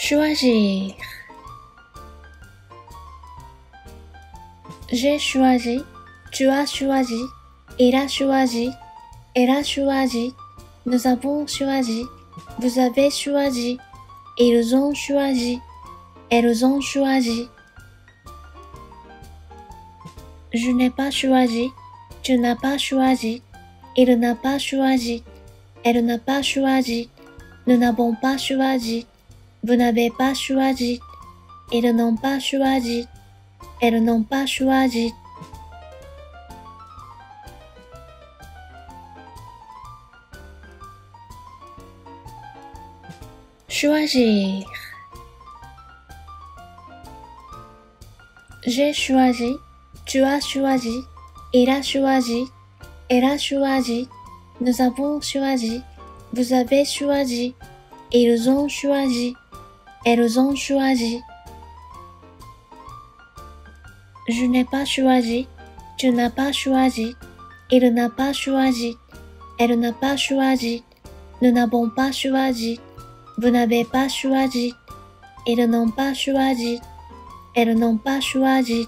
choisir. J'ai choisi, tu as choisi, il a choisi, elle a choisi, nous avons choisi, vous avez choisi, ils ont choisi, elles ont choisi. Je n'ai pas choisi, tu n'as pas choisi, il n'a pas choisi, elle n'a pas choisi, nous n'avons pas choisi, vous n'avez pas choisi, ils n'ont pas choisi, elles n'ont pas choisi. Choisir. J'ai choisi, tu as choisi, il a choisi, elle a choisi, nous avons choisi, vous avez choisi, ils ont choisi, elles ont choisi. Je n'ai pas choisi, tu n'as pas choisi, il n'a pas choisi, elle n'a pas choisi, nous n'avons pas choisi, vous n'avez pas choisi, ils n'ont pas choisi, elles n'ont pas choisi.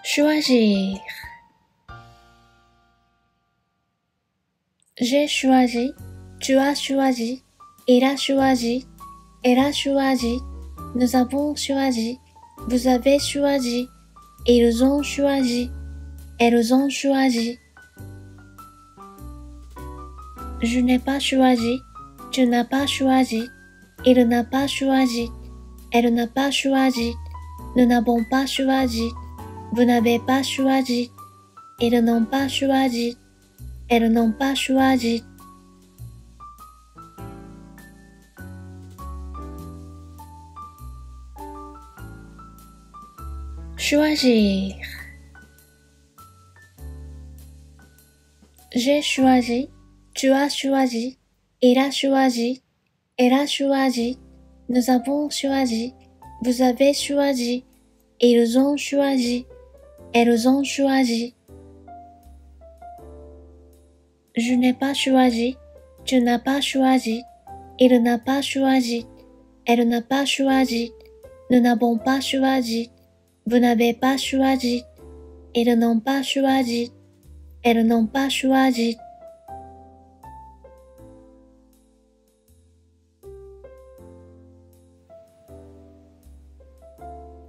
Choisir. J'ai choisi, tu as choisi, il a choisi, elle a choisi, nous avons choisi, vous avez choisi, ils ont choisi, elles ont choisi. Je n'ai pas choisi, tu n'as pas choisi, il n'a pas choisi, elle n'a pas choisi, nous n'avons pas choisi, vous n'avez pas choisi, ils n'ont pas choisi, elles n'ont pas choisi. Choisir. J'ai choisi, tu as choisi, il a choisi, elle a choisi, nous avons choisi, vous avez choisi, ils ont choisi, elles ont choisi. Je n'ai pas choisi, tu n'as pas choisi, il n'a pas choisi, elle n'a pas choisi, nous n'avons pas choisi, vous n'avez pas choisi, ils n'ont pas choisi, elles n'ont pas choisi.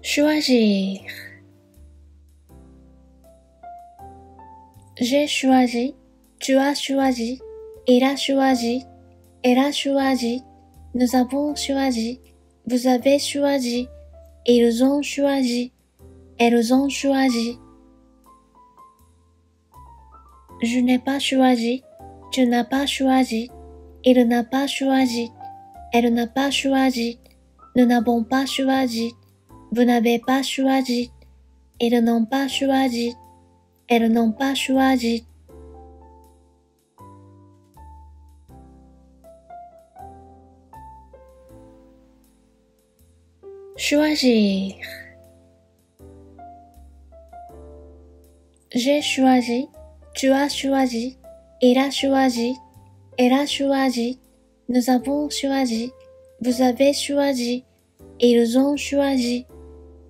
Choisir. J'ai choisi, tu as choisi, il a choisi, elle a choisi, nous avons choisi, vous avez choisi, ils ont choisi, elles ont choisi. Je n'ai pas choisi, tu n'as pas choisi, il n'a pas choisi, elle n'a pas choisi, nous n'avons pas choisi, vous n'avez pas choisi, ils n'ont pas choisi, elles n'ont pas choisi. Choisir. J'ai choisi, tu as choisi, il a choisi, elle a choisi, nous avons choisi, vous avez choisi, ils ont choisi,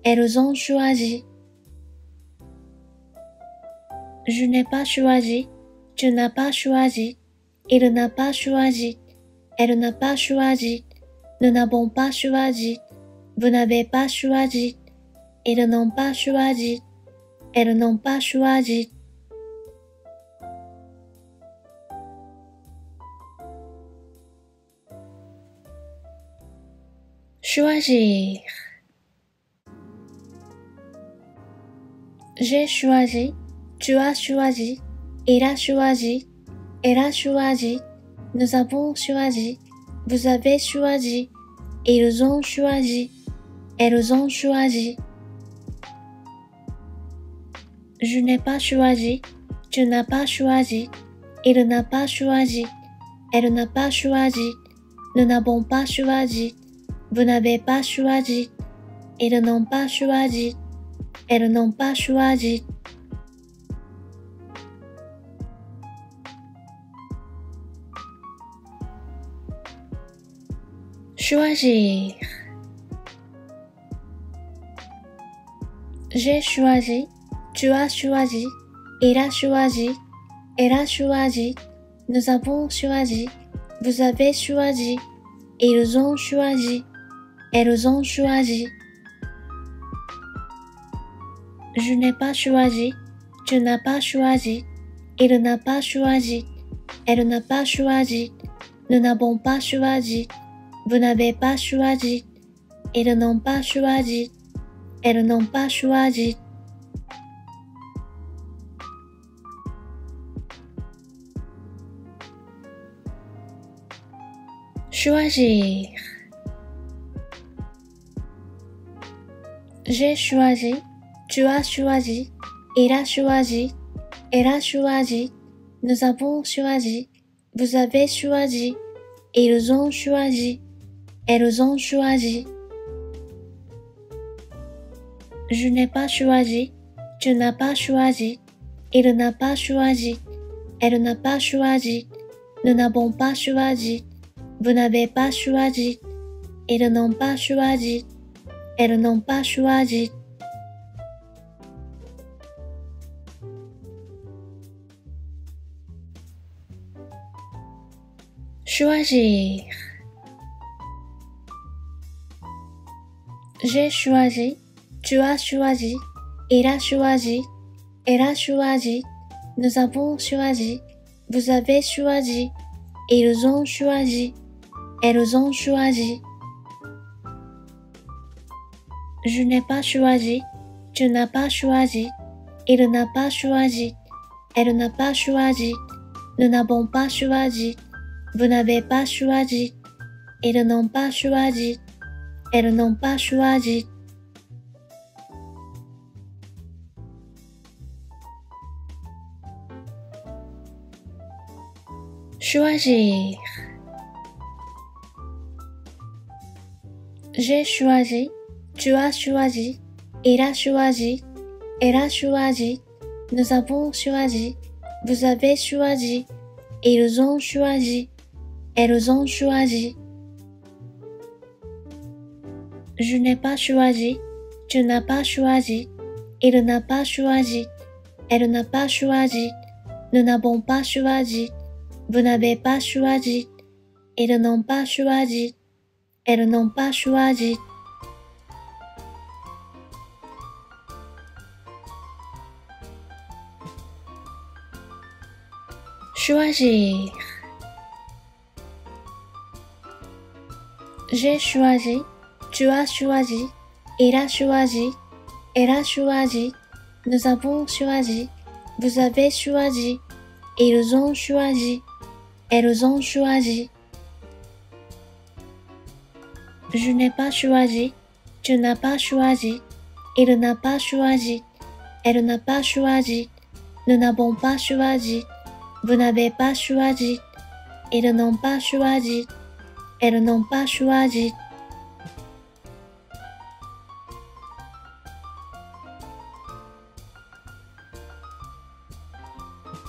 elles ont choisi. Je n'ai pas choisi, tu n'as pas choisi, il n'a pas choisi, elle n'a pas choisi, nous n'avons pas choisi, vous n'avez pas choisi, ils n'ont pas choisi, elles n'ont pas choisi. Choisir. J'ai choisi, tu as choisi, il a choisi, elle a choisi, nous avons choisi, vous avez choisi, ils ont choisi, elles ont choisi. Je n'ai pas choisi, tu n'as pas choisi, il n'a pas choisi, elle n'a pas choisi, nous n'avons pas choisi, vous n'avez pas choisi, ils n'ont pas choisi, elles n'ont pas choisi. choisir. J'ai choisi, tu as choisi, il a choisi, elle a choisi, nous avons choisi, vous avez choisi, ils ont choisi, elles ont choisi. Je n'ai pas choisi, tu n'as pas choisi, il n'a pas choisi, elle n'a pas choisi, nous n'avons pas choisi, vous n'avez pas choisi, ils n'ont pas choisi, elles n'ont pas choisi. Choisir. J'ai choisi, tu as choisi, il a choisi, elle a choisi, nous avons choisi, vous avez choisi, ils ont choisi, elles ont choisi. Je n'ai pas choisi, tu n'as pas choisi, il n'a pas choisi, elle n'a pas choisi, nous n'avons pas choisi, vous n'avez pas choisi, ils n'ont pas choisi, elles n'ont pas choisi. Choisir. J'ai choisi, tu as choisi, il a choisi, elle a choisi, nous avons choisi, vous avez choisi, ils ont choisi, elles ont choisi. Je n'ai pas choisi, tu n'as pas choisi, il n'a pas choisi, elle n'a pas choisi, nous n'avons pas choisi, vous n'avez pas choisi, ils n'ont pas choisi, elles n'ont pas choisi. Choisir. J'ai choisi, tu as choisi, il a choisi, elle a choisi, nous avons choisi, vous avez choisi, ils ont choisi, elles ont choisi. Je n'ai pas choisi, tu n'as pas choisi, il n'a pas choisi, elle n'a pas choisi, nous n'avons pas choisi, vous n'avez pas choisi, ils n'ont pas choisi, elles n'ont pas choisi. Choisir. J'ai choisi, tu as choisi, il a choisi, elle a choisi, nous avons choisi, vous avez choisi, ils ont choisi, elles ont choisi. Je n'ai pas choisi, tu n'as pas choisi, il n'a pas choisi, elle n'a pas choisi, nous n'avons pas choisi, vous n'avez pas choisi, ils n'ont pas choisi, elles n'ont pas choisi.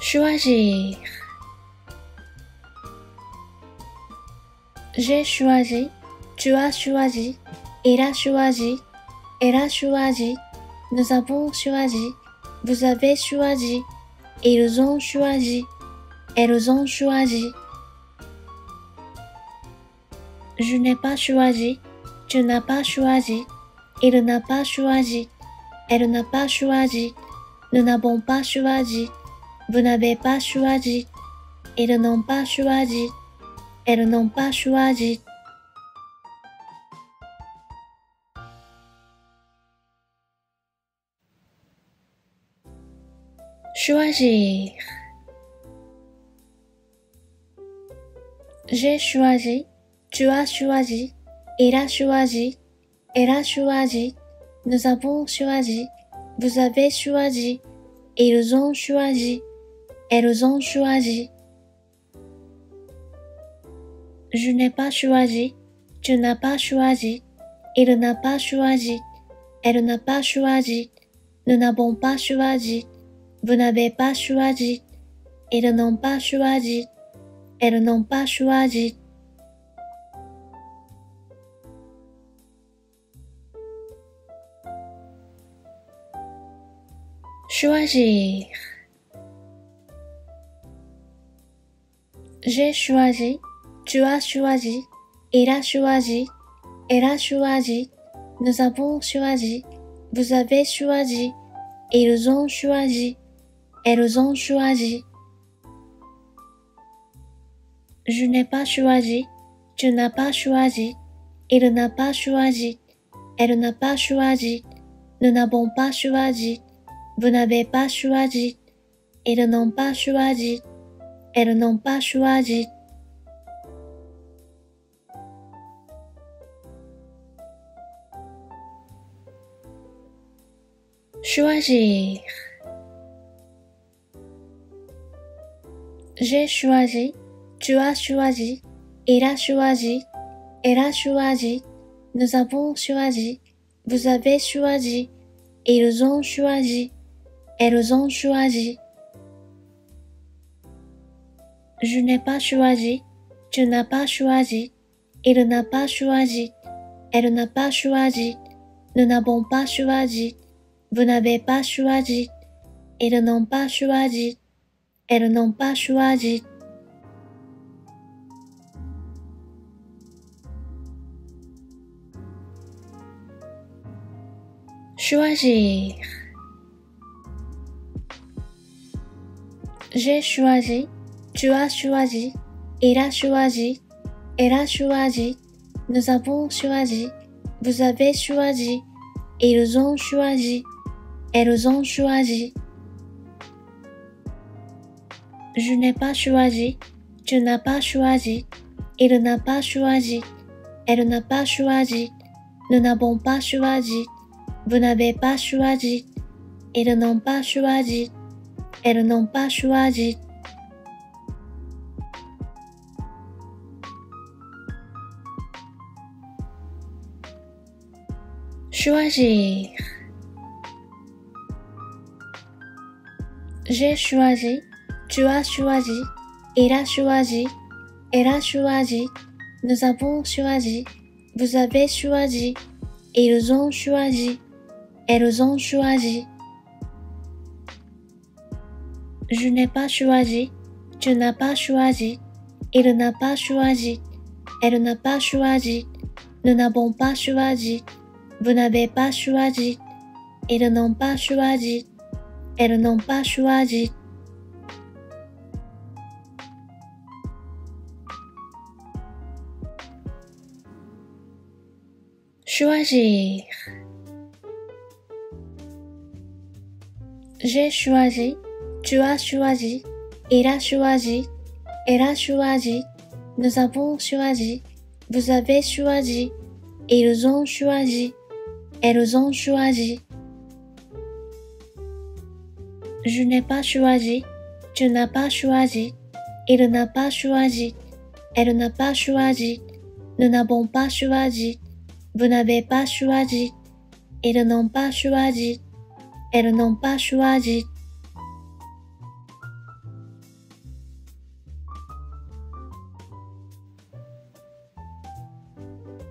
Choisir. J'ai choisi, tu as choisi, il a choisi, elle a choisi, nous avons choisi, vous avez choisi, ils ont choisi, elles ont choisi. Je n'ai pas choisi, tu n'as pas choisi, il n'a pas choisi, elle n'a pas choisi, nous n'avons pas choisi, vous n'avez pas choisi, ils n'ont pas choisi, elles n'ont pas choisi. Choisir. J'ai choisi, tu as choisi, il a choisi, elle a choisi, nous avons choisi, vous avez choisi, ils ont choisi, elles ont choisi. Je n'ai pas choisi, tu n'as pas choisi, il n'a pas choisi, elle n'a pas choisi, nous n'avons pas choisi, vous n'avez pas choisi, ils n'ont pas choisi, elles n'ont pas choisi. choisir. J'ai choisi, tu as choisi, il a choisi, elle a choisi, nous avons choisi, vous avez choisi, ils ont choisi, elles ont choisi. Je n'ai pas choisi, tu n'as pas choisi, il n'a pas choisi, elle n'a pas choisi, nous n'avons pas choisi, vous n'avez pas choisi, ils n'ont pas choisi, elles n'ont pas choisi. Choisir. J'ai choisi, tu as choisi, il a choisi, elle a choisi, nous avons choisi, vous avez choisi, ils ont choisi, elles ont choisi. Je n'ai pas choisi, tu n'as pas choisi, il n'a pas choisi, elle n'a pas choisi, nous n'avons pas choisi, vous n'avez pas choisi, ils n'ont pas choisi, elles n'ont pas choisi. Choisir. J'ai choisi, tu as choisi, il a choisi, elle a choisi, nous avons choisi, vous avez choisi, ils ont choisi, elles ont choisi. Je n'ai pas choisi, tu n'as pas choisi, il n'a pas choisi, elle n'a pas choisi, nous n'avons pas choisi, vous n'avez pas choisi, ils n'ont pas choisi, elles n'ont pas choisi. Choisir. J'ai choisi, tu as choisi, il a choisi, elle a choisi, nous avons choisi, vous avez choisi, ils ont choisi, elles ont choisi. Je n'ai pas choisi, tu n'as pas choisi, il n'a pas choisi, elle n'a pas choisi, nous n'avons pas choisi, vous n'avez pas choisi, ils n'ont pas choisi, elles n'ont pas choisi. Choisir. J'ai choisi, tu as choisi, il a choisi, elle a choisi, nous avons choisi, vous avez choisi, ils ont choisi, elles ont choisi. Je n'ai pas choisi, tu n'as pas choisi, il n'a pas choisi, elle n'a pas choisi, nous n'avons pas choisi, vous n'avez pas choisi, ils n'ont pas choisi, elles n'ont pas choisi.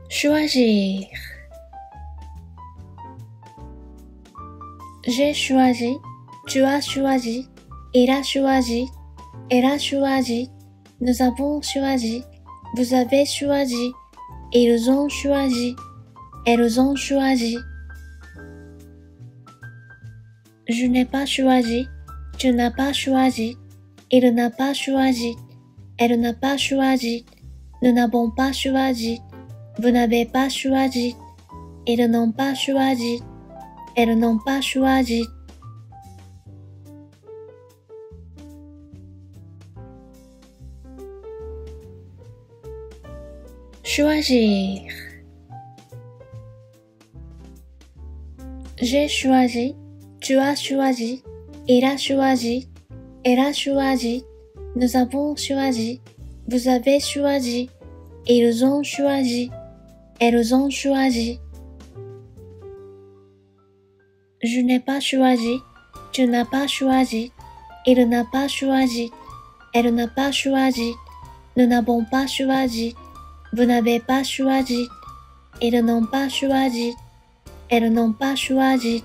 Choisir. J'ai choisi, tu as choisi, il a choisi, elle a choisi, nous avons choisi, vous avez choisi, ils ont choisi, elles ont choisi. Je n'ai pas choisi, tu n'as pas choisi, il n'a pas choisi, elle n'a pas choisi, nous n'avons pas choisi, vous n'avez pas choisi, ils n'ont pas choisi, elles n'ont pas choisi. Choisir. J'ai choisi, tu as choisi, il a choisi, elle a choisi, nous avons choisi, vous avez choisi, ils ont choisi, elles ont choisi. Je n'ai pas choisi, tu n'as pas choisi, il n'a pas choisi, elle n'a pas choisi, nous n'avons pas choisi, vous n'avez pas choisi, ils n'ont pas choisi, elles n'ont pas choisi.